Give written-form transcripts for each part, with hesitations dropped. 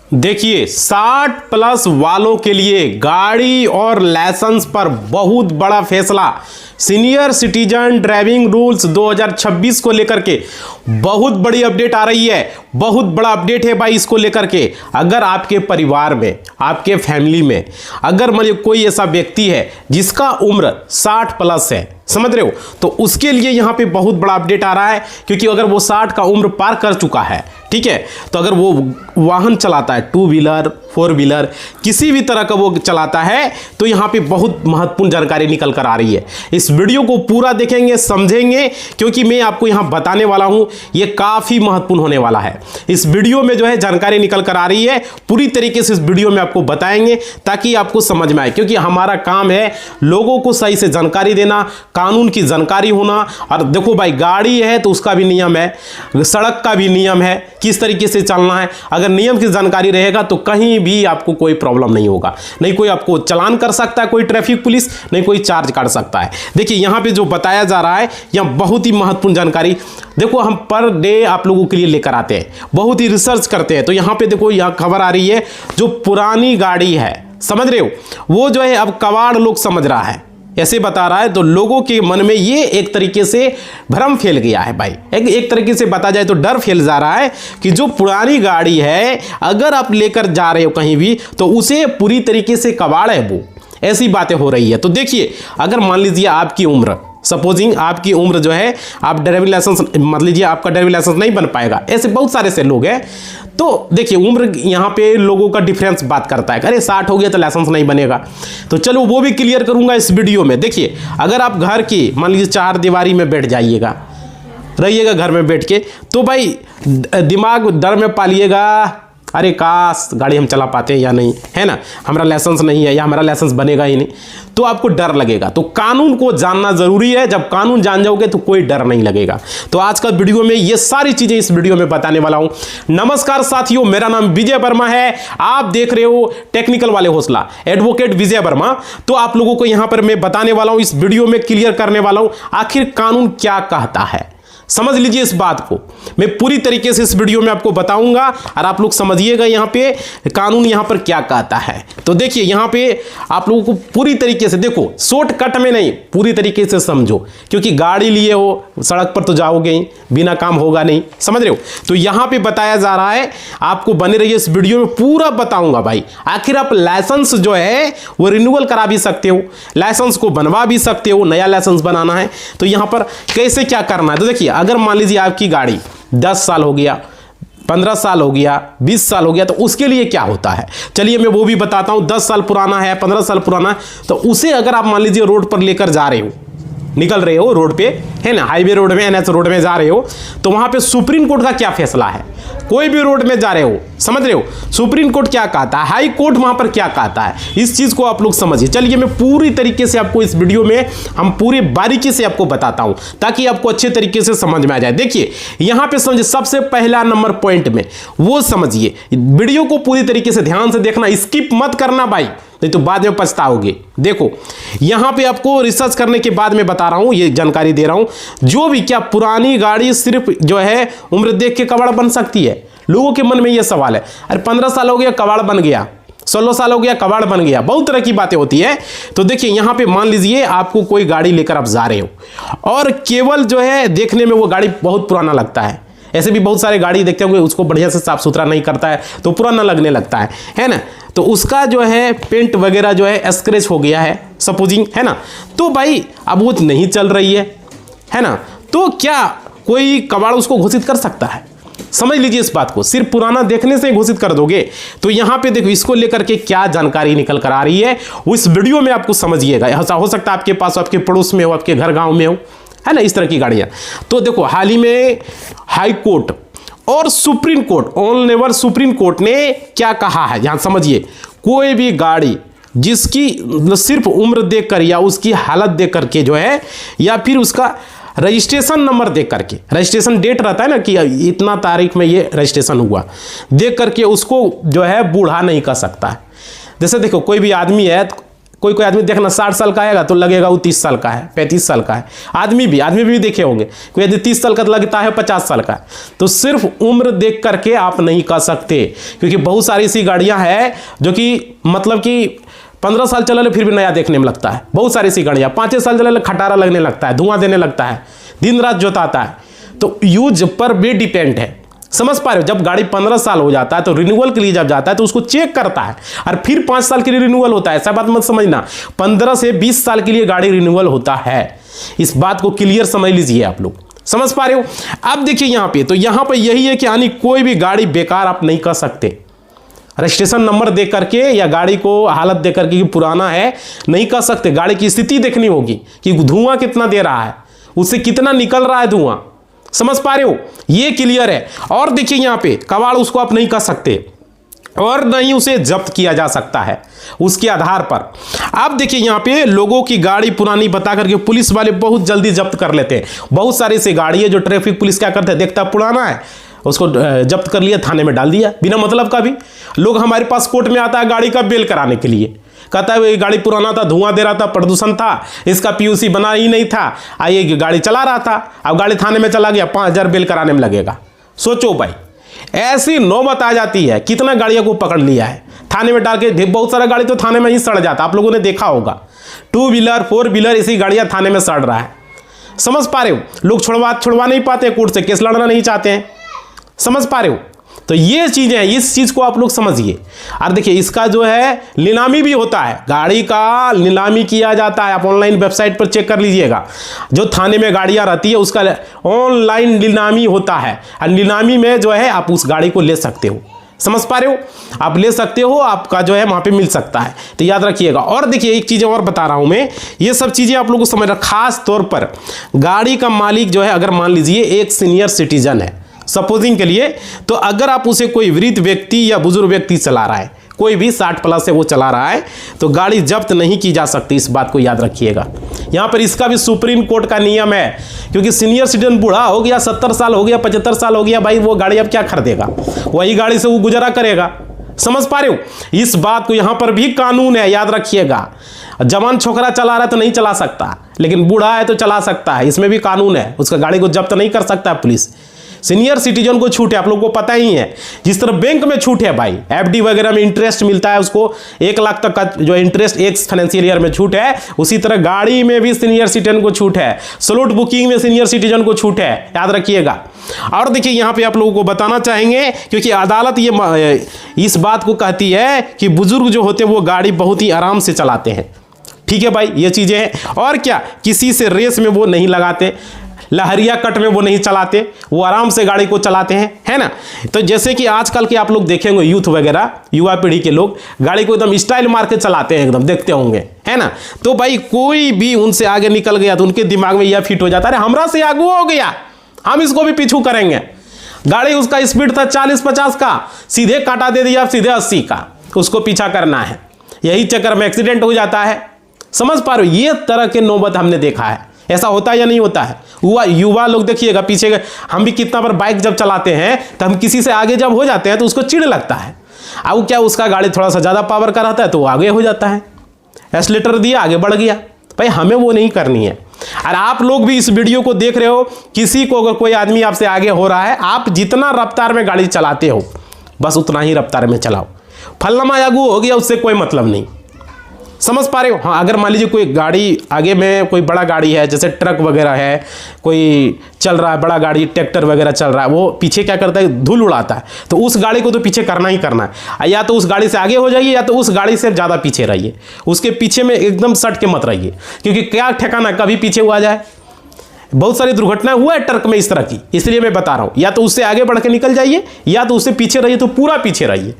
देखिए 60 प्लस वालों के लिए गाड़ी और लाइसेंस पर बहुत बड़ा फैसला। सीनियर सिटीजन ड्राइविंग रूल्स 2026 को लेकर के बहुत बड़ी अपडेट आ रही है। बहुत बड़ा अपडेट है भाई इसको लेकर के। अगर आपके परिवार में, आपके फैमिली में अगर मतलब कोई ऐसा व्यक्ति है जिसका उम्र 60 प्लस है, समझ रहे हो, तो उसके लिए यहाँ पे बहुत बड़ा अपडेट आ रहा है। क्योंकि अगर वो 60 का उम्र पार कर चुका है, ठीक है, तो अगर वो वाहन चलाता है, 2 व्हीलर 4 व्हीलर किसी भी तरह का वो चलाता है, तो यहाँ पे बहुत महत्वपूर्ण जानकारी निकल कर आ रही है। इस वीडियो को पूरा देखेंगे, समझेंगे, क्योंकि मैं आपको यहाँ बताने वाला हूँ ये काफ़ी महत्वपूर्ण होने वाला है। इस वीडियो में जो है जानकारी निकल कर आ रही है, पूरी तरीके से इस वीडियो में आपको बताएंगे ताकि आपको समझ में आए। क्योंकि हमारा काम है लोगों को सही से जानकारी देना, कानून की जानकारी होना। और देखो भाई, गाड़ी है तो उसका भी नियम है, सड़क का भी नियम है, किस तरीके से चलना है। अगर नियम की जानकारी रहेगा तो कहीं भी आपको कोई प्रॉब्लम नहीं होगा। नहीं कोई आपको चालान कर सकता है, कोई ट्रैफिक पुलिस, नहीं कोई चार्ज काट सकता है। देखिए यहाँ पे जो बताया जा रहा है, यहाँ बहुत ही महत्वपूर्ण जानकारी। देखो हम पर डे आप लोगों के लिए लेकर आते हैं, बहुत ही रिसर्च करते हैं। तो यहाँ पे देखो यह खबर आ रही है, जो पुरानी गाड़ी है, समझ रहे हो, वो जो है अब कबाड़ लोग समझ रहा है, ऐसे बता रहा है। तो लोगों के मन में ये एक तरीके से भ्रम फैल गया है भाई। एक तरीके से बता जाए तो डर फैल जा रहा है कि जो पुरानी गाड़ी है अगर आप लेकर जा रहे हो कहीं भी, तो उसे पूरी तरीके से कबाड़ है वो, ऐसी बातें हो रही है। तो देखिए, अगर मान लीजिए आपकी उम्र, सपोजिंग आपकी उम्र जो है, आप ड्राइविंग लाइसेंस मान लीजिए आपका ड्राइविंग लाइसेंस नहीं बन पाएगा, ऐसे बहुत सारे से लोग हैं। तो देखिए उम्र यहाँ पे लोगों का डिफरेंस बात करता है। अरे 60 हो गया तो लाइसेंस नहीं बनेगा, तो चलो वो भी क्लियर करूंगा इस वीडियो में। देखिए अगर आप घर की मान लीजिए 4 दीवारी में बैठ जाइएगा, रहिएगा घर में बैठ के, तो भाई दिमाग डर में पालिएगा, अरे काश गाड़ी हम चला पाते हैं या नहीं, है ना, हमारा लाइसेंस नहीं है या हमारा लाइसेंस बनेगा ही नहीं, तो आपको डर लगेगा। तो कानून को जानना जरूरी है। जब कानून जान जाओगे तो कोई डर नहीं लगेगा। तो आज का वीडियो में ये सारी चीजें इस वीडियो में बताने वाला हूं। नमस्कार साथियों, मेरा नाम विजय वर्मा है, आप देख रहे हो टेक्निकल वाले हौसला, एडवोकेट विजय वर्मा। तो आप लोगों को यहां पर मैं बताने वाला हूं, इस वीडियो में क्लियर करने वाला हूं आखिर कानून क्या कहता है। समझ लीजिए इस बात को, मैं पूरी तरीके से इस वीडियो में आपको बताऊंगा और आप लोग समझिएगा यहाँ पे कानून यहाँ पर क्या कहता है। तो देखिए यहाँ पे आप लोगों को पूरी तरीके से, देखो शॉर्टकट में नहीं, पूरी तरीके से समझो, क्योंकि गाड़ी लिए हो सड़क पर तो जाओगे ही, बिना काम होगा नहीं, समझ रहे हो। तो यहाँ पे बताया जा रहा है, आपको बने रहिए इस वीडियो में, पूरा बताऊंगा भाई। आखिर आप लाइसेंस जो है वो रिन्यूअल करा भी सकते हो, लाइसेंस को बनवा भी सकते हो, नया लाइसेंस बनाना है तो यहाँ पर कैसे क्या करना है। तो देखिए अगर मान लीजिए आपकी गाड़ी 10 साल हो गया, 15 साल हो गया, 20 साल हो गया, तो उसके लिए क्या होता है, चलिए मैं वो भी बताता हूं। 10 साल पुराना है, 15 साल पुराना है, तो उसे अगर आप मान लीजिए रोड पर लेकर जा रहे हो, निकल रहे हो रोड पे, है ना, हाईवे रोड में, एनएच रोड में जा रहे हो, तो वहां पे सुप्रीम कोर्ट का क्या फैसला है। कोई भी रोड में जा रहे हो, समझ रहे हो, सुप्रीम कोर्ट क्या कहता है, हाई कोर्ट वहां पर क्या कहता है, इस चीज को आप लोग समझिए। चलिए मैं पूरी तरीके से आपको इस वीडियो में हम पूरी बारीकी से आपको बताता हूं ताकि आपको अच्छे तरीके से समझ में आ जाए। देखिए यहां पे समझिए, सबसे पहला नंबर पॉइंट में वो समझिए, वीडियो को पूरी तरीके से ध्यान से देखना, स्किप मत करना भाई, नहीं तो बाद में पछताओगे। देखो यहां पे आपको रिसर्च करने के बाद में बता रहा हूं, ये जानकारी दे रहा हूं। जो भी क्या पुरानी गाड़ी सिर्फ जो है उम्र देख के कबाड़ बन सकती है, लोगों के मन में यह सवाल है। अरे 15 साल हो गया कबाड़ बन गया, 16 साल हो गया कबाड़ बन गया, बहुत तरह की बातें होती है। तो देखिए यहां पे मान लीजिए आपको कोई गाड़ी लेकर आप जा रहे हो और केवल जो है देखने में वो गाड़ी बहुत पुराना लगता है। ऐसे भी बहुत सारे गाड़ी देखते होंगे, उसको बढ़िया से साफ सुथरा नहीं करता है तो पुराना लगने लगता है ना, तो उसका जो है पेंट वगैरह जो है स्क्रैच हो गया है सपोजिंग, है ना, तो भाई अब वो नहीं चल रही है ना, तो क्या कोई कबाड़ उसको घोषित कर सकता है। समझ लीजिए इस बात को, सिर्फ पुराना देखने से घोषित कर दोगे। तो यहां पे देखो इसको लेकर के क्या जानकारी निकल कर आ रही है वो इस वीडियो में आपको समझिएगा। ऐसा हो सकता है आपके पास, आपके पड़ोस में हो, आपके घर गांव में हो, है ना, इस तरह की गाड़ियां। तो देखो हाल ही में हाई कोर्ट और supreme court, all never supreme court ने क्या कहा है, यहां समझिए, कोई भी गाड़ी जिसकी सिर्फ उम्र देखकर या उसकी हालत देख करके जो है, या फिर उसका रजिस्ट्रेशन नंबर देख करके, रजिस्ट्रेशन डेट रहता है ना कि इतना तारीख में ये रजिस्ट्रेशन हुआ, देख करके उसको जो है बूढ़ा नहीं कर सकता है। जैसे देखो कोई भी आदमी है, कोई आदमी देखना 60 साल का आएगा तो लगेगा वो 30 साल का है, 35 साल का है। आदमी भी देखे होंगे, कोई यदि 30 साल का लगता है 50 साल का है। तो सिर्फ उम्र देख करके आप नहीं कह सकते, क्योंकि बहुत सारी ऐसी गाड़ियां हैं जो कि मतलब कि 15 साल चला ले फिर भी नया देखने में लगता है। बहुत सारी ऐसी गाड़ियां 5 साल चला ले खटारा लगने लगता है, धुआं देने लगता है, दिन रात जोताता है। तो यूज पर भी डिपेंड है, समझ पा रहे हो। जब गाड़ी 15 साल हो जाता है तो रिन्यूअल के लिए जब जाता है तो उसको चेक करता है, और फिर 5 साल के लिए रिन्यूअल होता है। ऐसा बात मत समझना, 15 से 20 साल के लिए गाड़ी रिन्यूअल होता है। इस बात को क्लियर समझ लीजिए आप लोग, समझ पा रहे हो। अब देखिए यहाँ पे, तो यहाँ पे यही है कि यानी कोई भी गाड़ी बेकार आप नहीं कर सकते। रजिस्ट्रेशन नंबर देख करके या गाड़ी को हालत देख करके कि पुराना है नहीं कर सकते। गाड़ी की स्थिति देखनी होगी कि धुआं कितना दे रहा है, उससे कितना निकल रहा है धुआं, समझ पा रहे हो, ये क्लियर है। और देखिए यहाँ पे कबाड़ उसको आप नहीं कर सकते और नहीं उसे जब्त किया जा सकता है उसके आधार पर। अब देखिए यहाँ पे लोगों की गाड़ी पुरानी बता करके पुलिस वाले बहुत जल्दी जब्त कर लेते हैं। बहुत सारी ऐसी गाड़ी है जो ट्रैफिक पुलिस क्या करते हैं, देखता पुराना है उसको जब्त कर लिया, थाने में डाल दिया बिना मतलब का भी। लोग हमारे पास कोर्ट में आता है गाड़ी का बेल कराने के लिए, कहता है ये गाड़ी पुराना था, धुआं दे रहा था, प्रदूषण था, इसका पीयूसी बना ही नहीं था, ये गाड़ी चला रहा था, अब गाड़ी थाने में चला गया, 5000 बेल कराने में लगेगा। सोचो भाई, ऐसी नौबत आ जाती है। कितना गाड़ियों को पकड़ लिया है थाने में डाल के, बहुत सारा गाड़ी तो थाने में ही सड़ जाता, आप लोगों ने देखा होगा। 2 व्हीलर 4 व्हीलर इसी गाड़ियां थाने में सड़ रहा है, समझ पा रहे हो। लोग छुड़वा नहीं पाते, कोर्ट से केस लड़ना नहीं चाहते हैं, समझ पा रहे हो। तो ये चीजें हैं, इस चीज को आप लोग समझिए। और देखिए इसका जो है नीलामी भी होता है, गाड़ी का नीलामी किया जाता है। आप ऑनलाइन वेबसाइट पर चेक कर लीजिएगा, जो थाने में गाड़ियां रहती है उसका ऑनलाइन नीलामी होता है। और नीलामी में जो है आप उस गाड़ी को ले सकते हो, समझ पा रहे हो, आप ले सकते हो, आपका जो है वहां पे मिल सकता है। तो याद रखिएगा। और देखिए एक चीज़ और बता रहा हूं मैं, ये सब चीज़ें आप लोगों को समझना। खास तौर पर गाड़ी का मालिक जो है, अगर मान लीजिए एक सीनियर सिटीजन है सपोजिंग के लिए, तो अगर आप उसे कोई वृद्ध व्यक्ति या बुजुर्ग व्यक्ति चला रहा है, कोई भी 60 प्लस से वो चला रहा है, तो गाड़ी जब्त नहीं की जा सकती। इस बात को याद रखिएगा। यहाँ पर इसका भी सुप्रीम कोर्ट का नियम है, क्योंकि सीनियर सिटीजन बूढ़ा हो गया, 70 साल हो गया, 75 साल हो गया, भाई वो गाड़ी अब क्या खरीदेगा, वही गाड़ी से वो गुजारा करेगा, समझ पा रहे हो। इस बात को यहाँ पर भी कानून है, याद रखिएगा। जवान छोकरा चला रहा है तो नहीं चला सकता, लेकिन बूढ़ा है तो चला सकता है, इसमें भी कानून है। उसका गाड़ी को जब्त नहीं कर सकता पुलिस। सीनियर सिटीजन को छूट है, आप लोगों को पता ही है। जिस तरह बैंक में छूट है भाई, एफडी वगैरह में इंटरेस्ट मिलता है उसको 1 लाख तक का जो इंटरेस्ट एक फाइनेंशियल ईयर में छूट है, उसी तरह गाड़ी में भी सीनियर सिटीजन को छूट है। स्लॉट बुकिंग में सीनियर सिटीजन को छूट है, याद रखिएगा। और देखिए यहाँ पे आप लोगों को बताना चाहेंगे, क्योंकि अदालत ये इस बात को कहती है कि बुजुर्ग जो होते हैं वो गाड़ी बहुत ही आराम से चलाते हैं। ठीक है भाई, ये चीजें हैं। और क्या, किसी से रेस में वो नहीं लगाते, लहरिया कट में वो नहीं चलाते, वो आराम से गाड़ी को चलाते हैं, है ना। तो जैसे कि आजकल के आप लोग देखेंगे यूथ वगैरह, युवा पीढ़ी के लोग गाड़ी को एकदम स्टाइल मार के चलाते हैं, एकदम देखते होंगे, है ना। तो भाई कोई भी उनसे आगे निकल गया तो उनके दिमाग में यह फिट हो जाता है, हमरा से आगे हो गया, हम इसको भी पीछू करेंगे। गाड़ी उसका स्पीड था 40-50 का, सीधे काटा दे दिया सीधे 80 का, उसको पीछा करना है। यही चक्कर में एक्सीडेंट हो जाता है, समझ पा रहे हो। ये तरह के नौबत हमने देखा है। ऐसा होता है या नहीं होता है। युवा लोग देखिएगा पीछे, हम भी कितना बार बाइक जब चलाते हैं तो हम किसी से आगे जब हो जाते हैं तो उसको चिढ़ लगता है। अब क्या, उसका गाड़ी थोड़ा सा ज़्यादा पावर का रहता है तो वो आगे हो जाता है, एक्सीलरेटर दिया आगे बढ़ गया। भाई हमें वो नहीं करनी है। और आप लोग भी इस वीडियो को देख रहे हो, किसी को अगर कोई आदमी आपसे आगे हो रहा है, आप जितना रफ्तार में गाड़ी चलाते हो बस उतना ही रफ्तार में चलाओ। फलनमा आगू हो गया उससे कोई मतलब नहीं, समझ पा रहे हो। हाँ, अगर मान लीजिए कोई गाड़ी आगे में, कोई बड़ा गाड़ी है जैसे ट्रक वगैरह है, कोई चल रहा है बड़ा गाड़ी, ट्रैक्टर वगैरह चल रहा है, वो पीछे क्या करता है, धूल उड़ाता है, तो उस गाड़ी को तो पीछे करना ही करना है। या तो उस गाड़ी से आगे हो जाइए या तो उस गाड़ी से ज़्यादा पीछे रहिए, उसके पीछे में एकदम सट के मत रहिए, क्योंकि क्या ठिकाना कभी पीछे हुआ जाए। बहुत सारी दुर्घटनाएं हुआ है ट्रक में इस तरह की, इसलिए मैं बता रहा हूँ। या तो उससे आगे बढ़ के निकल जाइए या तो उससे पीछे रहिए, तो पूरा पीछे रहिए,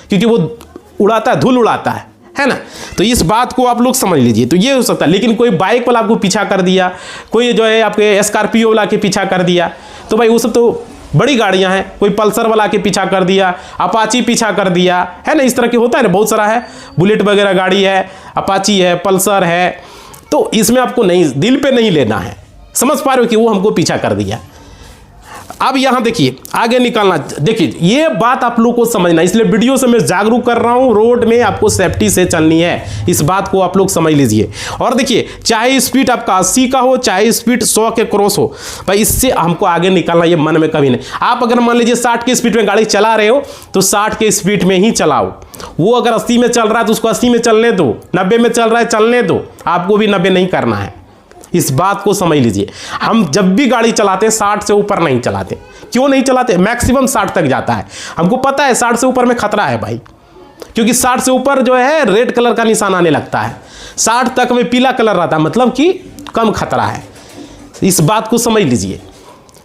क्योंकि वो उड़ाता है, धूल उड़ाता है ना। तो इस बात को आप लोग समझ लीजिए। तो ये हो सकता है। लेकिन कोई बाइक वाला आपको पीछा कर दिया, कोई जो है आपके स्कॉर्पियो वाला के पीछा कर दिया, तो भाई वो सब तो बड़ी गाड़ियां हैं। कोई पल्सर वाला के पीछा कर दिया, अपाची पीछा कर दिया, है ना, इस तरह के होता है ना, बहुत सारा है। बुलेट वगैरह गाड़ी है, अपाची है, पल्सर है, तो इसमें आपको नहीं, दिल पे नहीं लेना है, समझ पा रहे हो कि वो हमको पीछा कर दिया। अब यहां देखिए आगे निकलना, देखिए ये बात आप लोग को समझना, इसलिए वीडियो से मैं जागरूक कर रहा हूं, रोड में आपको सेफ्टी से चलनी है, इस बात को आप लोग समझ लीजिए। और देखिए चाहे स्पीड आपका 80 का हो, चाहे स्पीड 100 के क्रॉस हो, भाई इससे हमको आगे निकलना ये मन में कभी नहीं। आप अगर मान लीजिए 60 की स्पीड में गाड़ी चला रहे हो तो 60 के स्पीड में ही चलाओ। वो अगर 80 में चल रहा है तो उसको 80 में चलने दो, 90 में चल रहा है चलने दो, आपको भी 90 नहीं करना है, इस बात को समझ लीजिए। हम जब भी गाड़ी चलाते हैं 60 से ऊपर नहीं चलाते। क्यों नहीं चलाते? मैक्सिमम 60 तक जाता है, हमको पता है 60 से ऊपर में खतरा है भाई, क्योंकि 60 से ऊपर जो है रेड कलर का निशान आने लगता है, 60 तक में पीला कलर रहता है, मतलब कि कम खतरा है, इस बात को समझ लीजिए।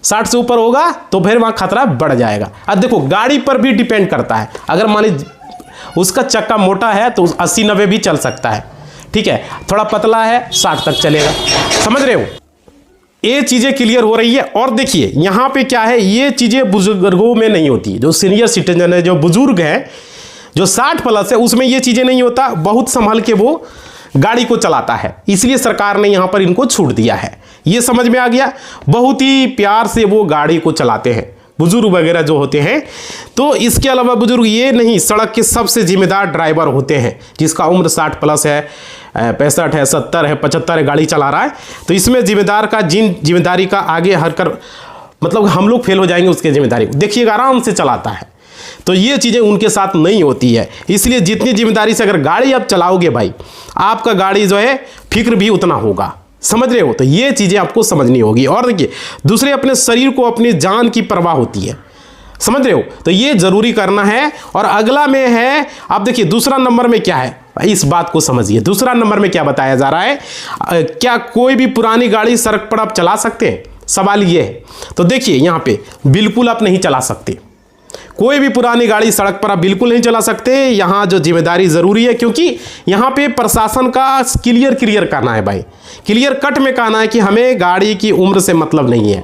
60 से ऊपर होगा तो फिर वहाँ खतरा बढ़ जाएगा। अब देखो गाड़ी पर भी डिपेंड करता है, अगर मान लीजिए उसका चक्का मोटा है तो 80-90 भी चल सकता है, ठीक है, थोड़ा पतला है 60 तक चलेगा, समझ रहे हो? ये चीज़ें क्लियर हो रही है। और देखिए यहाँ पे क्या है, ये चीज़ें बुजुर्गों में नहीं होती, जो सीनियर सिटीजन है, जो बुजुर्ग हैं, जो 60 प्लस है, उसमें ये चीज़ें नहीं होता, बहुत संभल के वो गाड़ी को चलाता है, इसलिए सरकार ने यहाँ पर इनको छूट दिया है। ये समझ में आ गया, बहुत ही प्यार से वो गाड़ी को चलाते हैं बुजुर्ग वगैरह जो होते हैं। तो इसके अलावा बुजुर्ग ये नहीं, सड़क के सबसे जिम्मेदार ड्राइवर होते हैं, जिसका उम्र 60 प्लस है, 65 है, 70 है, 75 है, गाड़ी चला रहा है, तो इसमें जिम्मेदार का जिम्मेदारी का आगे हरकर, मतलब हम लोग फेल हो जाएंगे उसके जिम्मेदारी। देखिएगा आराम से चलाता है, तो ये चीज़ें उनके साथ नहीं होती है, इसलिए जितनी जिम्मेदारी से अगर गाड़ी आप चलाओगे भाई, आपका गाड़ी जो है फिक्र भी उतना होगा, समझ रहे हो? तो ये चीज़ें आपको समझनी होगी। और देखिए दूसरे, अपने शरीर को, अपनी जान की परवाह होती है, समझ रहे हो? तो ये जरूरी करना है। और अगला में है, आप देखिए दूसरा नंबर में क्या है, इस बात को समझिए। दूसरा नंबर में क्या बताया जा रहा है, क्या कोई भी पुरानी गाड़ी सड़क पर आप चला सकते हैं? सवाल ये है। तो देखिए यहाँ पे बिल्कुल आप नहीं चला सकते, कोई भी पुरानी गाड़ी सड़क पर आप बिल्कुल नहीं चला सकते। यहाँ जो जिम्मेदारी ज़रूरी है, क्योंकि यहाँ पे प्रशासन का क्लियर करना है भाई, क्लियर कट में कहना है कि हमें गाड़ी की उम्र से मतलब नहीं है,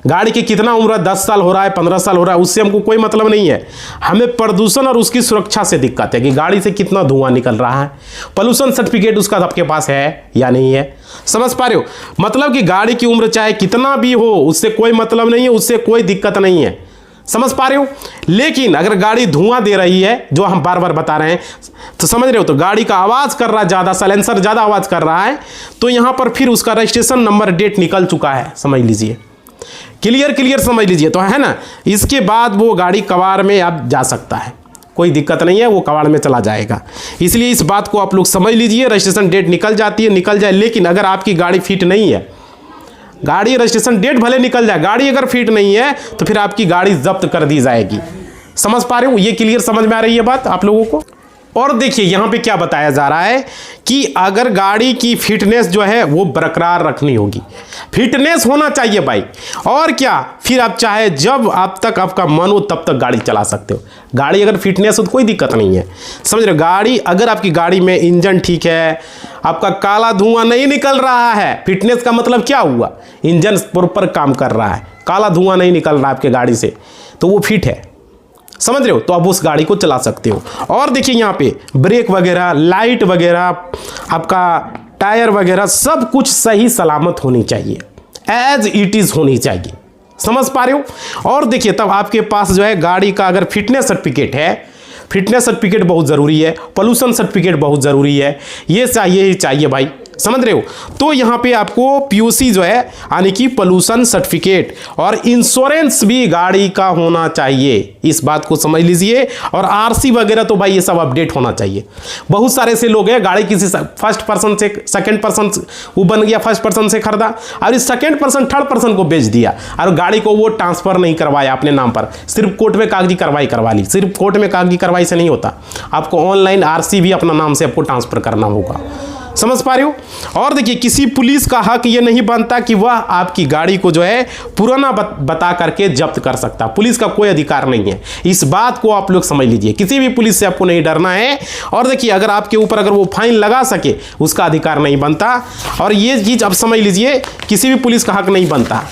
गाड़ी की कितना उम्र है, 10 साल हो रहा है, 15 साल हो रहा है, उससे हमको कोई मतलब नहीं है, हमें प्रदूषण और उसकी सुरक्षा से दिक्कत है कि गाड़ी से कितना धुआं निकल रहा है, पोल्यूशन सर्टिफिकेट उसका आपके पास है या नहीं है, समझ पा रहे हो? मतलब कि गाड़ी की उम्र चाहे कितना भी हो, उससे कोई मतलब नहीं है, उससे कोई दिक्कत नहीं है, समझ पा रहे हो? लेकिन अगर गाड़ी धुआं दे रही है, जो हम बार बार बता रहे हैं, तो समझ रहे हो, तो गाड़ी का आवाज़ कर रहा है ज़्यादा, साइलेंसर ज़्यादा आवाज़ कर रहा है, तो यहाँ पर फिर उसका रजिस्ट्रेशन नंबर, डेट निकल चुका है, समझ लीजिए, क्लियर समझ लीजिए, तो है ना। इसके बाद वो गाड़ी कबाड़ में अब जा सकता है, कोई दिक्कत नहीं है, वो कबाड़ में चला जाएगा। इसलिए इस बात को आप लोग समझ लीजिए, रजिस्ट्रेशन डेट निकल जाती है, निकल जाए, लेकिन अगर आपकी गाड़ी फिट नहीं है, गाड़ी रजिस्ट्रेशन डेट भले निकल जाए, गाड़ी अगर फिट नहीं है तो फिर आपकी गाड़ी जब्त कर दी जाएगी, समझ पा रहे हो? ये क्लियर समझ में आ रही है बात आप लोगों को? और देखिए यहाँ पे क्या बताया जा रहा है कि अगर गाड़ी की फिटनेस जो है वो बरकरार रखनी होगी, फिटनेस होना चाहिए भाई। और क्या, फिर आप चाहे जब आप तक आपका मन हो तब तक गाड़ी चला सकते हो, गाड़ी अगर फिटनेस हो तो कोई दिक्कत नहीं है, समझ रहे हो? गाड़ी अगर आपकी गाड़ी में इंजन ठीक है, आपका काला धुआं नहीं निकल रहा है, फिटनेस का मतलब क्या हुआ, इंजन प्रॉपर काम कर रहा है, काला धुआं नहीं निकल रहा है आपके गाड़ी से, तो वो फिट है, समझ रहे हो? तो आप उस गाड़ी को चला सकते हो। और देखिए यहाँ पे ब्रेक वगैरह, लाइट वगैरह, आपका टायर वगैरह सब कुछ सही सलामत होनी चाहिए, एज इट इज़ होनी चाहिए, समझ पा रहे हो? और देखिए तब आपके पास जो है गाड़ी का अगर फिटनेस सर्टिफिकेट है, फिटनेस सर्टिफिकेट बहुत ज़रूरी है, पोल्यूशन सर्टिफिकेट बहुत ज़रूरी है, ये चाहिए ही चाहिए भाई, समझ रहे हो? तो यहाँ पे आपको पीयूसी जो है, यानी कि पोल्यूशन सर्टिफिकेट, और इंश्योरेंस भी गाड़ी का होना चाहिए, इस बात को समझ लीजिए। और आरसी वगैरह तो भाई ये सब अपडेट होना चाहिए। बहुत सारे ऐसे लोग हैं, गाड़ी किसी फर्स्ट पर्सन से सेकंड पर्सन वो बन गया, फर्स्ट पर्सन से खरीदा और इस सेकंड पर्सन थर्ड पर्सन को बेच दिया, और गाड़ी को वो ट्रांसफर नहीं करवाया अपने नाम पर, सिर्फ कोर्ट में कागजी कार्रवाई करवा ली। सिर्फ कोर्ट में कागजी कार्रवाई से नहीं होता, आपको ऑनलाइन आरसी भी अपना नाम से आपको ट्रांसफर करना होगा, समझ पा रहे हो? और देखिए किसी पुलिस का हक ये नहीं बनता कि वह आपकी गाड़ी को जो है पुराना बता करके जब्त कर सकता, पुलिस का कोई अधिकार नहीं है, इस बात को आप लोग समझ लीजिए। किसी भी पुलिस से आपको नहीं डरना है। और देखिए अगर आपके ऊपर अगर वो फाइन लगा सके, उसका अधिकार नहीं बनता। और ये चीज़ आप समझ लीजिए, किसी भी पुलिस का हक नहीं बनता,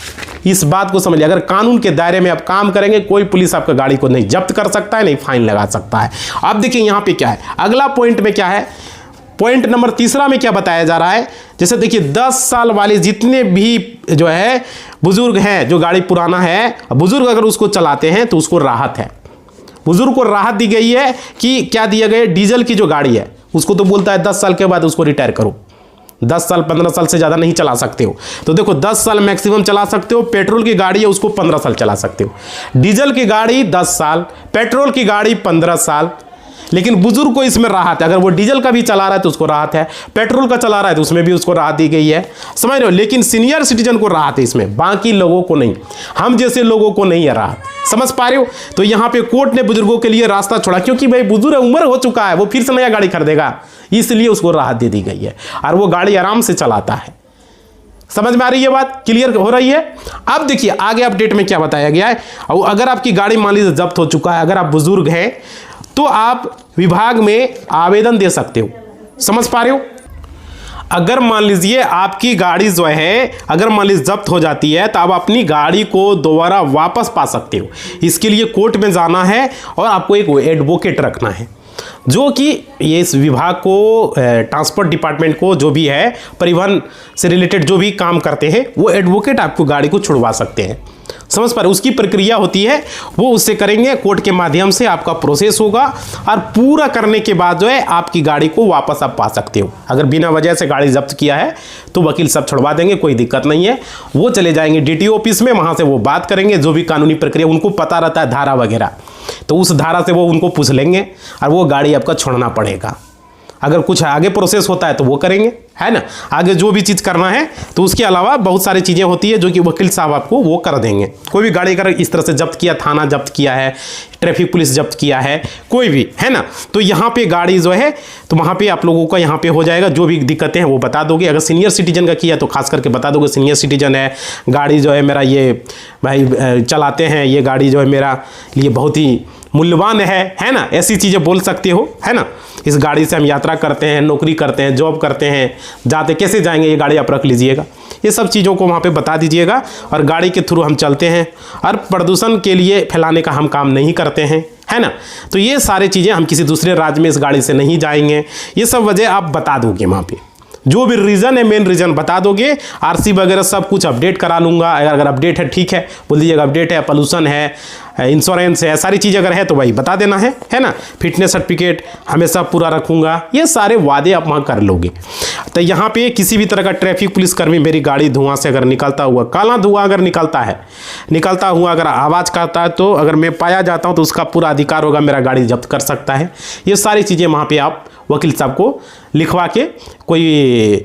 इस बात को समझिए। अगर कानून के दायरे में आप काम करेंगे, कोई पुलिस आपका गाड़ी को नहीं जब्त कर सकता है, नहीं फाइन लगा सकता है। अब देखिए यहाँ पे क्या है, अगला पॉइंट में क्या है, पॉइंट नंबर तीसरा में क्या बताया जा रहा है, जैसे देखिए 10 साल वाले जितने भी जो है बुजुर्ग हैं, जो गाड़ी पुराना है, बुजुर्ग अगर उसको चलाते हैं तो उसको राहत है। बुजुर्ग को राहत दी गई है कि क्या दिया गया, डीजल की जो गाड़ी है उसको तो बोलता है 10 साल के बाद उसको रिटायर करो, 10 साल 15 साल से ज़्यादा नहीं चला सकते हो। तो देखो 10 साल मैक्सिमम चला सकते हो, पेट्रोल की गाड़ी है उसको 15 साल चला सकते हो, डीजल की गाड़ी 10 साल, पेट्रोल की गाड़ी 15 साल। लेकिन बुजुर्ग को इसमें राहत है, अगर वो डीजल का भी चला रहा है तो उसको राहत है, पेट्रोल का चला रहा है तो उसमें भी उसको राहत दी गई है, समझ रहे हो। लेकिन सीनियर सिटीजन को राहत है इसमें, बाकी लोगों को नहीं, हम जैसे लोगों को नहीं है राहत, समझ पा रहे हो। तो यहाँ पे कोर्ट ने बुजुर्गों के लिए रास्ता छोड़ा, क्योंकि भाई बुजुर्ग उम्र हो चुका है, वो फिर से नया गाड़ी खरीदेगा, इसलिए उसको राहत दे दी गई है और वो गाड़ी आराम से चलाता है। समझ में आ रही है बात, क्लियर हो रही है। अब देखिए आगे अपडेट में क्या बताया गया है। और अगर आपकी गाड़ी मान लीजिए जब्त हो चुका है, अगर आप बुजुर्ग हैं तो आप विभाग में आवेदन दे सकते हो, समझ पा रहे हो। अगर मान लीजिए आपकी गाड़ी जो है अगर मान लीजिए जब्त हो जाती है तो आप अपनी गाड़ी को दोबारा वापस पा सकते हो। इसके लिए कोर्ट में जाना है और आपको एक एडवोकेट रखना है, जो कि ये इस विभाग को, ट्रांसपोर्ट डिपार्टमेंट को, जो भी है परिवहन से रिलेटेड जो भी काम करते हैं, वो एडवोकेट आपको गाड़ी को छुड़वा सकते हैं, समझ पा रहे। उसकी प्रक्रिया होती है, वो उससे करेंगे, कोर्ट के माध्यम से आपका प्रोसेस होगा और पूरा करने के बाद जो है आपकी गाड़ी को वापस आप पा सकते हो। अगर बिना वजह से गाड़ी जब्त किया है तो वकील सब छुड़वा देंगे, कोई दिक्कत नहीं है। वो चले जाएंगे डीटीओ ऑफिस में, वहाँ से वो बात करेंगे, जो भी कानूनी प्रक्रिया, उनको पता रहता है धारा वगैरह, तो उस धारा से वो उनको पूछ लेंगे और वो गाड़ी आपका छोड़ना पड़ेगा। अगर कुछ आगे प्रोसेस होता है तो वो करेंगे, है ना, आगे जो भी चीज़ करना है। तो उसके अलावा बहुत सारी चीज़ें होती है जो कि वकील साहब आपको वो कर देंगे। कोई भी गाड़ी अगर इस तरह से जब्त किया, थाना जब्त किया है, ट्रैफिक पुलिस जब्त किया है, कोई भी, है ना, तो यहाँ पे गाड़ी जो है तो वहाँ पे आप लोगों का यहाँ पे हो जाएगा। जो भी दिक्कतें हैं वो बता दोगे। अगर सीनियर सिटीजन का किया तो खास करके बता दोगे, सीनियर सिटीजन है, गाड़ी जो है मेरा ये भाई चलाते हैं, ये गाड़ी जो है मेरा लिए बहुत ही मूल्यवान है ना, ऐसी चीज़ें बोल सकते हो, है ना। इस गाड़ी से हम यात्रा करते हैं, नौकरी करते हैं, जॉब करते हैं, जाते कैसे जाएंगे ये गाड़ी आप रख लीजिएगा। ये सब चीज़ों को वहाँ पे बता दीजिएगा। और गाड़ी के थ्रू हम चलते हैं और प्रदूषण के लिए फैलाने का हम काम नहीं करते हैं, है ना। तो ये सारी चीज़ें, हम किसी दूसरे राज्य में इस गाड़ी से नहीं जाएंगे, ये सब वजह आप बता दोगे वहाँ पे। जो भी रीज़न है, मेन रीज़न बता दोगे। आरसी वगैरह सब कुछ अपडेट करा लूँगा। अगर अपडेट है ठीक है, बोल दीजिएगा अपडेट है, पोल्यूशन है, इंश्योरेंस है, सारी चीज़ अगर है तो भाई बता देना है ना। फिटनेस सर्टिफिकेट हमेशा पूरा रखूँगा, ये सारे वादे आप वहाँ कर लोगे। तो यहाँ पे किसी भी तरह का ट्रैफिक पुलिसकर्मी मेरी गाड़ी धुआं से अगर निकलता हुआ, काला धुआं अगर निकलता हुआ अगर आवाज़ करता है, तो अगर मैं पाया जाता हूँ तो उसका पूरा अधिकार होगा, मेरा गाड़ी जब्त कर सकता है। ये सारी चीज़ें वहाँ पे आप वकील साहब को लिखवा के, कोई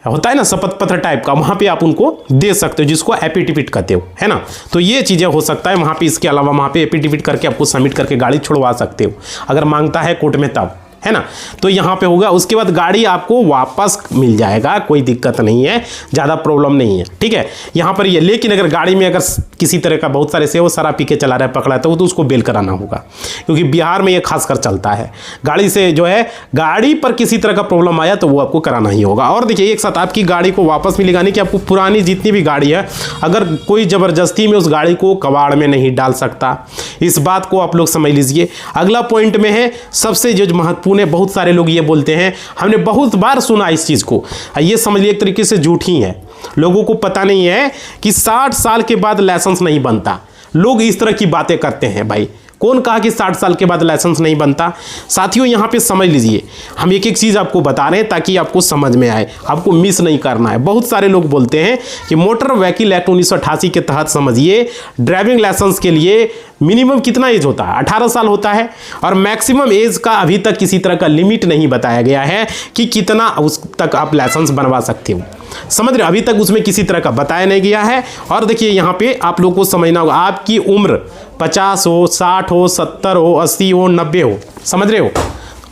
होता है ना शपथ पत्र टाइप का, वहाँ पे आप उनको दे सकते हो, जिसको एफिडेविट कहते हो, है ना। तो ये चीज़ें हो सकता है वहाँ पे। इसके अलावा वहाँ पे एफिडेविट करके आपको सबमिट करके गाड़ी छुड़वा सकते हो, अगर मांगता है कोर्ट में तब, है ना। तो यहाँ पे होगा, उसके बाद गाड़ी आपको वापस मिल जाएगा, कोई दिक्कत नहीं है, ज़्यादा प्रॉब्लम नहीं है, ठीक है। यहाँ पर ये, लेकिन अगर गाड़ी में अगर किसी तरह का बहुत सारे से वो शराब पी के चला रहा है, पकड़ा है, तो उसको बेल कराना होगा, क्योंकि बिहार में ये खासकर चलता है। गाड़ी से जो है, गाड़ी पर किसी तरह का प्रॉब्लम आया तो वो आपको कराना ही होगा। और देखिए एक साथ आपकी गाड़ी को वापस मिलेगा नहीं, कि आपको पुरानी जितनी भी गाड़ी है, अगर कोई ज़बरदस्ती में उस गाड़ी को कबाड़ में नहीं डाल सकता, इस बात को आप लोग समझ लीजिए। अगला पॉइंट में है सबसे जो महत्वपूर्ण है, बहुत सारे लोग ये बोलते हैं, हमने बहुत बार सुना इस चीज़ को, ये समझ लिए एक तरीके से झूठी है। लोगों को पता नहीं है कि 60 साल के बाद लाइसेंस नहीं बनता। लोग इस तरह की बातें करते हैं। भाई कौन कहा कि 60 साल के बाद लाइसेंस नहीं बनता? साथियों यहाँ पे समझ लीजिए, हम एक एक चीज़ आपको बता रहे हैं ताकि आपको समझ में आए, आपको मिस नहीं करना है। बहुत सारे लोग बोलते हैं कि मोटर व्हीकल एक्ट 1988 के तहत समझिए, ड्राइविंग लाइसेंस के लिए मिनिमम कितना एज होता है? 18 साल होता है, और मैक्सिमम एज का अभी तक किसी तरह का लिमिट नहीं बताया गया है कि कितना उस तक आप लाइसेंस बनवा सकते हो। समझ रहे, अभी तक उसमें किसी तरह का बताया नहीं गया है। और देखिए यहाँ पे आप लोगों को समझना होगा, आपकी उम्र 50 हो, 60 हो, 70 हो, 80 हो, 90 हो, समझ रहे हो,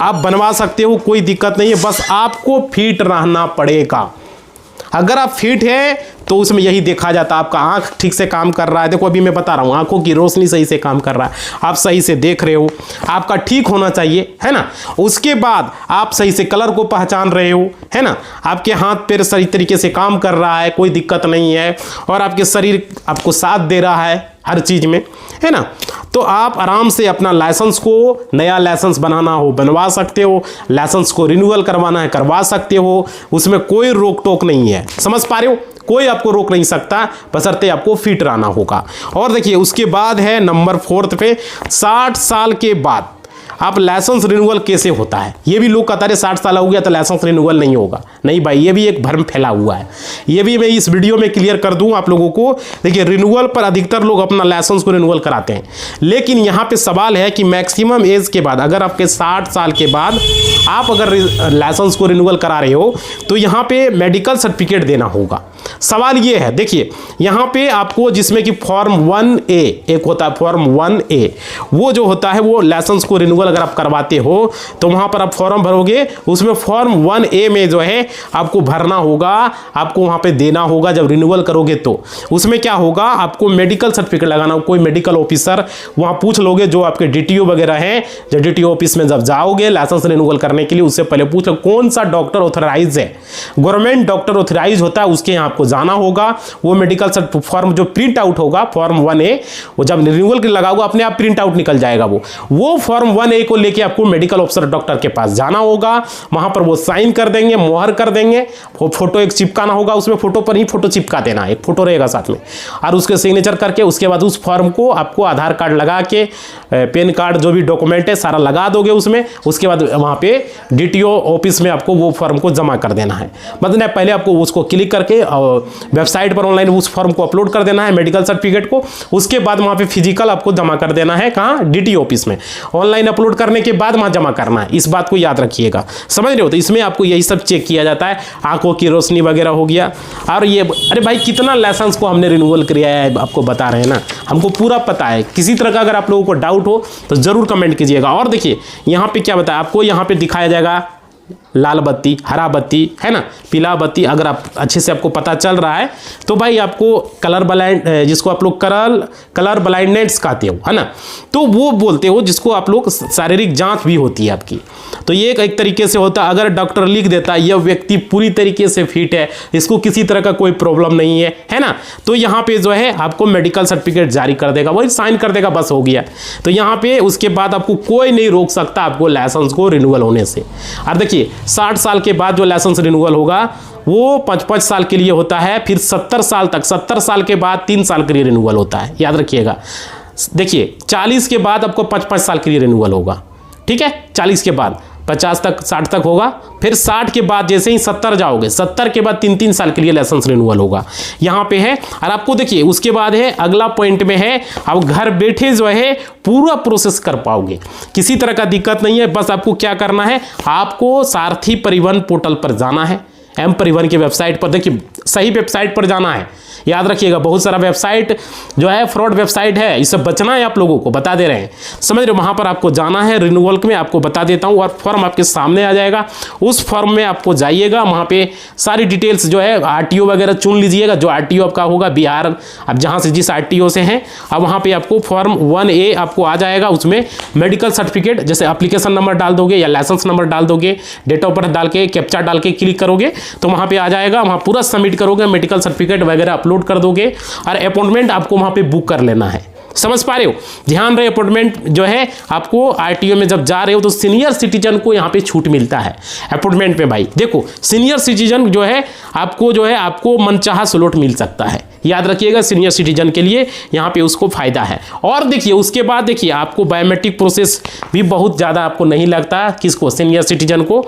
आप बनवा सकते हो, कोई दिक्कत नहीं है। बस आपको फिट रहना पड़ेगा। अगर आप फिट हैं तो उसमें यही देखा जाता है आपका आंख ठीक से काम कर रहा है। देखो अभी मैं बता रहा हूँ, आंखों की रोशनी सही से काम कर रहा है, आप सही से देख रहे हो, आपका ठीक होना चाहिए, है ना। उसके बाद आप सही से कलर को पहचान रहे हो, है ना, आपके हाथ पैर सही तरीके से काम कर रहा है, कोई दिक्कत नहीं है, और आपके शरीर आपको साथ दे रहा है हर चीज में, है ना। तो आप आराम से अपना लाइसेंस को, नया लाइसेंस बनाना हो बनवा सकते हो, लाइसेंस को रिन्यूअल करवाना है करवा सकते हो, उसमें कोई रोक टोक नहीं है। समझ पा रहे हो, कोई आपको रोक नहीं सकता, बशर्ते आपको फिट रहना होगा। और देखिए उसके बाद है नंबर 4 पे, 60 साल के बाद आप लाइसेंस रिन्यूअल कैसे होता है। ये भी लोग कहते हैं 60 साल हो गया तो लाइसेंस रिन्यूअल नहीं होगा। नहीं भाई, ये भी एक भ्रम फैला हुआ है, ये भी मैं इस वीडियो में क्लियर कर दूं आप लोगों को। देखिए रिन्यूअल पर अधिकतर लोग अपना लाइसेंस को रिन्यूअल कराते हैं, लेकिन यहाँ पे सवाल है कि मैक्सिमम एज के बाद, अगर आपके 60 साल के बाद आप अगर लाइसेंस को रिन्यूअल करा रहे हो तो यहाँ पे मेडिकल सर्टिफिकेट देना होगा। सवाल ये है, देखिए यहाँ पे आपको जिसमें कि फॉर्म 1A एक होता है, फॉर्म 1A वो जो होता है वो लाइसेंस को रिन्यूअल अगर आप करवाते हो तो वहां पर आप फॉर्म भरोगे, उसमें फॉर्म 1A में जो है आपको भरना होगा, आपको वहां पे देना होगा जब रिन्यूअल करोगे तो। उसमें क्या होगा, आपको मेडिकल सर्टिफिकेट लगाना, कोई मेडिकल ऑफिसर वहां पूछ लोगे जो आपके DTO वगैरह हैं, जब DTO ऑफिस में जब जाओगे लाइसेंस रिन्यूअल करने के लिए, उससे पहले पूछ लो कौन सा डॉक्टर ऑथराइज है, गवर्नमेंट डॉक्टर ऑथराइज होता है, उसके यहाँ आपको जाना होगा। वो मेडिकल फॉर्म जो प्रिंट आउट होगा फॉर्म 1A, वो जब रिन्यूअल के लगाओगे अपने आप प्रिंट आउट निकल जाएगा। वो फॉर्म 1A को लेके आपको मेडिकल ऑफिसर डॉक्टर के पास जाना होगा, वहां पर वो साइन कर देंगे, मोहर कर देंगे, वो फोटो एक चिपकाना होगा, उसमें फोटो पर ही फोटो चिपका देना, एक फोटो रहेगा साथ में, और उसके सिग्नेचर करके उसके बाद उस फॉर्म को आपको आधार कार्ड लगा के, पैन कार्ड जो भी डॉक्यूमेंट है सारा लगा दोगे उसमें। उसके बाद वहां पे DTO ऑफिस में आपको वो फॉर्म को जमा कर देना है। मतलब पहले आपको उसको क्लिक करके वेबसाइट पर ऑनलाइन उस फॉर्म को अपलोड कर देना है मेडिकल सर्टिफिकेट को, उसके बाद वहां पे फिजिकल आपको जमा कर देना है, कहाँ, DTO ऑफिस में। ऑनलाइन अपलोड करने के बाद वहां जमा करना है, इस बात को याद रखिएगा, समझ रहे हो। तो इसमें आपको यही सब चेक किया जाता है, आंखों की रोशनी वगैरह हो गया। और ये अरे भाई कितना लाइसेंस को हमने रिन्यूअल किया है आपको बता रहे हैं ना, हमको पूरा पता है। किसी तरह का अगर आप लोगों को डाउट हो तो जरूर कमेंट कीजिएगा। और देखिए यहाँ पे क्या बताया आपको, यहाँ पे दिखाया जाएगा लाल बत्ती, हरा बत्ती, है ना, पीला बत्ती। अगर आप अच्छे से आपको पता चल रहा है तो भाई आपको कलर ब्लाइंड, जिसको आप लोग कलर ब्लाइंडनेस कहते हो, है ना, तो वो बोलते हो, जिसको आप लोग शारीरिक जांच भी होती है आपकी। तो ये एक तरीके से होता है, अगर डॉक्टर लिख देता है यह व्यक्ति पूरी तरीके से फिट है, इसको किसी तरह का कोई प्रॉब्लम नहीं है ना, तो यहाँ पे जो है आपको मेडिकल सर्टिफिकेट जारी कर देगा, वही साइन कर देगा, बस हो गया। तो यहाँ पे उसके बाद आपको कोई नहीं रोक सकता आपको लाइसेंस को रिन्यूअल होने से। और देखिए 60 साल के बाद जो लाइसेंस रिन्यूअल होगा वो 5-5 साल के लिए होता है, फिर 70 साल तक, 70 साल के बाद 3 साल के लिए रिन्यूअल होता है, याद रखिएगा। देखिए 40 के बाद आपको 5-5 साल के लिए रिन्यूअल होगा, ठीक है, 40 के बाद 50 तक 60 तक होगा, फिर 60 के बाद जैसे ही 70 जाओगे, 70 के बाद 3-3 साल के लिए लाइसेंस रिन्यूअल होगा, यहाँ पे है। और आपको देखिए उसके बाद है अगला पॉइंट में है, आप घर बैठे जो है पूरा प्रोसेस कर पाओगे, किसी तरह का दिक्कत नहीं है। बस आपको क्या करना है, आपको सारथी परिवहन पोर्टल पर जाना है, एम परिवहन की वेबसाइट पर, देखिए सही वेबसाइट पर जाना है, याद रखिएगा। बहुत सारा वेबसाइट जो है फ्रॉड वेबसाइट है, इससे बचना है, आप लोगों को बता दे रहे हैं, समझ रहे हो। वहां पर आपको जाना है, रिन्यूअल में आपको बता देता हूं, और फॉर्म आपके सामने आ जाएगा, उस फॉर्म में आपको जाइएगा, वहां पे सारी डिटेल्स जो है RTO वगैरह चुन लीजिएगा, जो RTO आपका होगा बिहार, अब जहां से जिस RTO से हैं, अब वहां पे आपको फॉर्म 1A आपको आ जाएगा, उसमें मेडिकल सर्टिफिकेट, जैसे एप्लीकेशन नंबर डाल दोगे या लाइसेंस नंबर डाल दोगे, डेट ऑफ बर्थ डाल के, कैप्चा डाल के क्लिक करोगे तो वहां पे आ जाएगा, वहां पूरा सबमिट करोगे, मेडिकल सर्टिफिकेट वगैरह अपलोड कर दोगे, और अपॉइंटमेंट आपको वहां पे बुक कर लेना है। समझ पा रहे हो, ध्यान रहे, अपॉइंटमेंट जो है आपको RTO में जब जा रहे हो तो सीनियर सिटीजन को यहाँ पे छूट मिलता है अपॉइंटमेंट पे। भाई देखो सीनियर सिटीजन जो है आपको मनचाहा स्लॉट मिल सकता है, याद रखिएगा, सीनियर सिटीजन के लिए यहाँ पे उसको फायदा है। और देखिए उसके बाद देखिए आपको बायोमेट्रिक प्रोसेस भी बहुत ज़्यादा आपको नहीं लगता, किसको, सीनियर सिटीजन को,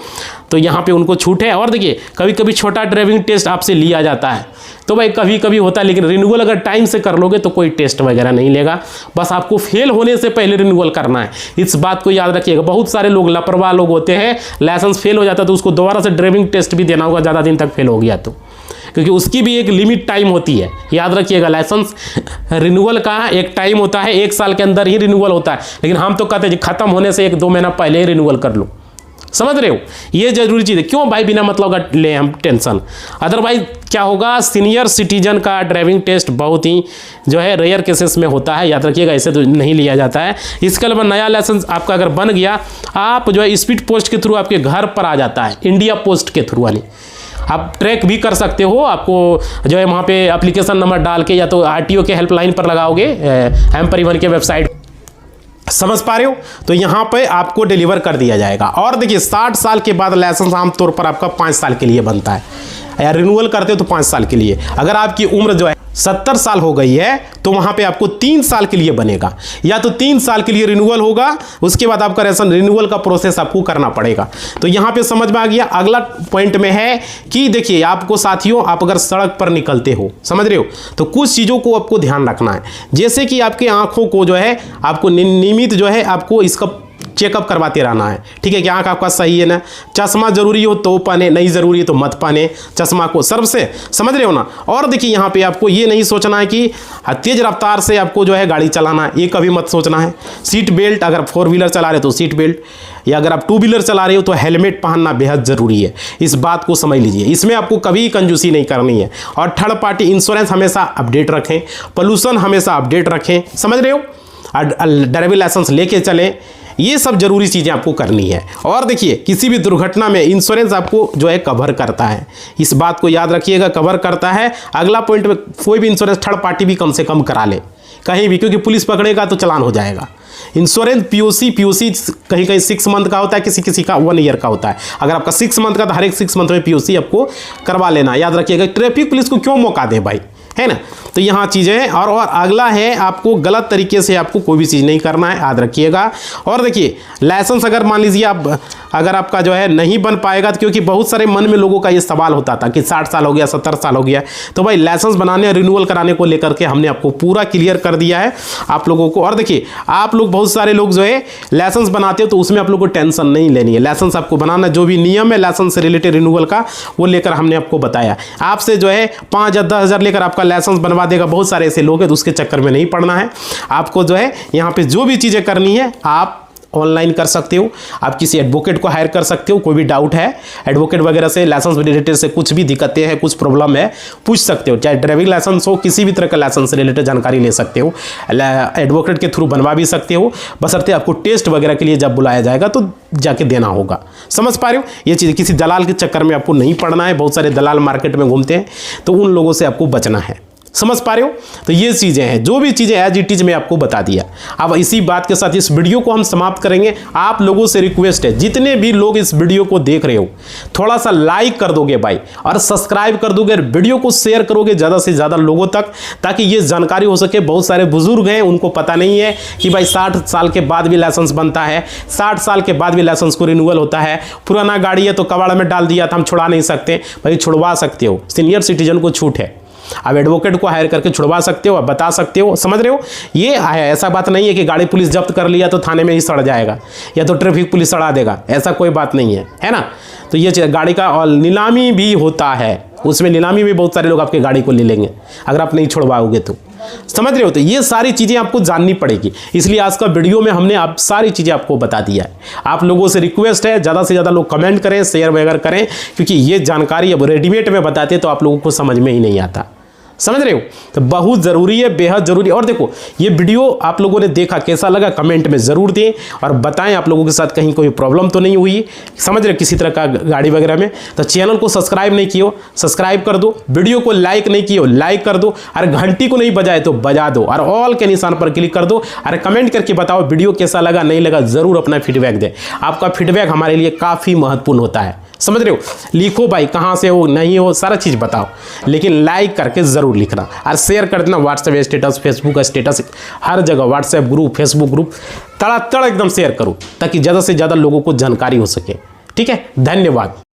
तो यहाँ पे उनको छूट है। और देखिए कभी कभी छोटा ड्राइविंग टेस्ट आपसे लिया जाता है, तो भाई कभी कभी होता है, लेकिन रिन्यूअल अगर टाइम से कर लोगे तो कोई टेस्ट वगैरह नहीं लेगा, बस आपको फेल होने से पहले रिन्यूअल करना है, इस बात को याद रखिएगा। बहुत सारे लोग लापरवाह लोग होते हैं, लाइसेंस फेल हो जाता है तो उसको दोबारा से ड्राइविंग टेस्ट भी देना होगा, ज़्यादा दिन तक फेल हो गया तो, क्योंकि उसकी भी एक लिमिट टाइम होती है, याद रखिएगा। लाइसेंस रिन्यूअल का एक टाइम होता है, 1 साल के अंदर ही रिन्यूअल होता है, लेकिन हम तो कहते हैं खत्म होने से 1-2 महीना पहले ही रिन्यूअल कर लो, समझ रहे हो, ये जरूरी चीज़ है। क्यों भाई बिना मतलब का ले हम टेंशन, अदरवाइज क्या होगा, सीनियर सिटीजन का ड्राइविंग टेस्ट बहुत ही जो है रेयर केसेस में होता है, याद रखिएगा, ऐसे तो नहीं लिया जाता है। इसके अलावा नया लाइसेंस आपका अगर बन गया, आप जो है स्पीड पोस्ट के थ्रू आपके घर पर आ जाता है, इंडिया पोस्ट के थ्रू वाली, आप ट्रैक भी कर सकते हो। आपको जो है वहाँ पे एप्लीकेशन नंबर डाल के या तो आरटीओ के हेल्पलाइन पर लगाओगे, एम परिवहन के वेबसाइट, समझ पा रहे हो, तो यहाँ पे आपको डिलीवर कर दिया जाएगा। और देखिए 60 साल के बाद लाइसेंस आमतौर पर आपका 5 साल के लिए बनता है, या रिन्यूअल करते हो तो 5 साल के लिए। अगर आपकी उम्र जो है 70 साल हो गई है तो वहाँ पे आपको 3 साल के लिए बनेगा, या तो 3 साल के लिए रिन्यूअल होगा, उसके बाद आपका रिन्यूअल का प्रोसेस आपको करना पड़ेगा। तो यहाँ पे समझ में आ गया। अगला पॉइंट में है कि देखिए आपको साथियों, आप अगर सड़क पर निकलते हो, समझ रहे हो, तो कुछ चीज़ों को आपको ध्यान रखना है, जैसे कि आपकी आंखों को जो है आपको नियमित जो है आपको इसका चेकअप करवाते रहना है, ठीक है, कि आंख आपका सही है ना। चश्मा जरूरी हो तो पहने, नहीं जरूरी है तो मत पहने चश्मा को सर्व से, समझ रहे हो ना। और देखिए यहाँ पे आपको ये नहीं सोचना है कि तेज रफ्तार से आपको जो है गाड़ी चलाना है, ये कभी मत सोचना है। सीट बेल्ट, अगर 4 व्हीलर चला रहे हो तो सीट बेल्ट, या अगर आप 2 व्हीलर चला रहे हो तो हेलमेट पहनना बेहद ज़रूरी है, इस बात को समझ लीजिए। इसमें आपको कभी कंजूसी नहीं करनी है। और थर्ड पार्टी इंश्योरेंस हमेशा अपडेट रखें, पोल्यूशन हमेशा अपडेट रखें, समझ रहे हो, ड्राइविंग लाइसेंस लेके चलें, ये सब जरूरी चीज़ें आपको करनी है। और देखिए किसी भी दुर्घटना में इंश्योरेंस आपको जो है कवर करता है, इस बात को याद रखिएगा, कवर करता है। अगला पॉइंट में कोई भी इंश्योरेंस थर्ड पार्टी भी कम से कम करा ले कहीं भी, क्योंकि पुलिस पकड़ेगा तो चालान हो जाएगा। इंश्योरेंस पीओसी कहीं कहीं 6 मंथ का होता है, किसी किसी का 1 ईयर का होता है। अगर आपका 6 मंथ का, तो हर एक 6 मंथ में पीओसी आपको करवा लेना, याद रखिएगा। ट्रैफिक पुलिस को क्यों मौका दे भाई, है ना। तो यहाँ चीज़ें और अगला है, आपको गलत तरीके से आपको कोई भी चीज़ नहीं करना है, याद रखिएगा। और देखिए लाइसेंस अगर मान लीजिए आप अगर आपका जो है नहीं बन पाएगा, तो क्योंकि बहुत सारे मन में लोगों का ये सवाल होता था कि 60 साल हो गया, 70 साल हो गया, तो भाई लाइसेंस बनाने और रिन्यूअल कराने को लेकर के हमने आपको पूरा क्लियर कर दिया है आप लोगों को। और देखिए आप लोग बहुत सारे लोग जो है लाइसेंस बनाते हो तो उसमें आप लोग को टेंशन नहीं लेनी है। लाइसेंस आपको बनाना, जो भी नियम है लाइसेंस से रिलेटेड रिन्यूअल का, वो लेकर हमने आपको बताया। आपसे जो है 5 या 10 हज़ार लेकर आपका लाइसेंस बनवा देगा, बहुत सारे ऐसे लोग हैं, तो उसके चक्कर में नहीं पड़ना है। आपको जो है यहाँ पे जो भी चीज़ें करनी है आप ऑनलाइन कर सकते हो। आप किसी एडवोकेट को हायर कर सकते हो, कोई भी डाउट है एडवोकेट वगैरह से, लाइसेंस रिलेटेड से कुछ भी दिक्कतें हैं, कुछ प्रॉब्लम है, पूछ सकते हो। चाहे ड्राइविंग लाइसेंस हो, किसी भी तरह का लाइसेंस से रिलेटेड जानकारी ले सकते हो, एडवोकेट के थ्रू बनवा भी सकते हो, बशर्ते आपको टेस्ट वगैरह के लिए जब बुलाया जाएगा तो जाके देना होगा। समझ पा रहे हो, ये चीज़ किसी दलाल के चक्कर में आपको नहीं पड़ना है। बहुत सारे दलाल मार्केट में घूमते हैं, तो उन लोगों से आपको बचना है। समझ पा रहे हो, तो ये चीज़ें हैं, जो भी चीज़ें एज इट इज़ में आपको बता दिया। अब इसी बात के साथ इस वीडियो को हम समाप्त करेंगे। आप लोगों से रिक्वेस्ट है, जितने भी लोग इस वीडियो को देख रहे हो, थोड़ा सा लाइक कर दोगे भाई, और सब्सक्राइब कर दोगे, वीडियो को शेयर करोगे ज़्यादा से ज़्यादा लोगों तक, ताकि ये जानकारी हो सके। बहुत सारे बुजुर्ग हैं, उनको पता नहीं है कि भाई 60 साल के बाद भी लाइसेंस बनता है, 60 साल के बाद भी लाइसेंस को रिन्यूअल होता है। पुराना गाड़ी है तो कबाड़ में डाल दिया था, हम छुड़ा नहीं सकते भाई, छुड़वा सकते हो, सीनियर सिटीजन को छूट है। आप एडवोकेट को हायर करके छुड़वा सकते हो, आप बता सकते हो, समझ रहे हो। ये ऐसा बात नहीं है कि गाड़ी पुलिस जब्त कर लिया तो थाने में ही सड़ जाएगा, या तो ट्रैफिक पुलिस सड़ा देगा, ऐसा कोई बात नहीं है ना। तो ये गाड़ी का और नीलामी भी होता है, उसमें नीलामी में बहुत सारे लोग आपके गाड़ी को ले लेंगे अगर आप नहीं छुड़वाओगे तो, समझ रहे हो। तो ये सारी चीज़ें आपको जाननी पड़ेगी, इसलिए आज का वीडियो में हमने आप सारी चीज़ें आपको बता दिया है। आप लोगों से रिक्वेस्ट है, ज़्यादा से ज़्यादा लोग कमेंट करें, शेयर वगैरह करें, क्योंकि ये जानकारी अब रेडीमेड में बताते तो आप लोगों को समझ में ही नहीं आता, समझ रहे हो। तो बहुत ज़रूरी है, बेहद ज़रूरी। और देखो ये वीडियो आप लोगों ने देखा, कैसा लगा कमेंट में ज़रूर दें, और बताएं आप लोगों के साथ कहीं कोई प्रॉब्लम तो नहीं हुई, समझ रहे, किसी तरह का गाड़ी वगैरह में। तो चैनल को सब्सक्राइब नहीं किया, सब्सक्राइब कर दो, वीडियो को लाइक नहीं किया, लाइक कर दो, और घंटी को नहीं बजाए तो बजा दो, और ऑल के निशान पर क्लिक कर दो, और कमेंट करके बताओ वीडियो कैसा लगा, नहीं लगा, ज़रूर अपना फीडबैक दें। आपका फीडबैक हमारे लिए काफ़ी महत्वपूर्ण होता है, समझ रहे हो। लिखो भाई, कहाँ से हो, नहीं हो, सारा चीज़ बताओ, लेकिन लाइक करके ज़रूर लिखना, और शेयर कर देना व्हाट्सएप स्टेटस, फेसबुक स्टेटस, हर जगह व्हाट्सएप ग्रुप, फेसबुक ग्रुप, तड़ातड़ एकदम शेयर करो, ताकि ज़्यादा से ज़्यादा लोगों को जानकारी हो सके। ठीक है, धन्यवाद।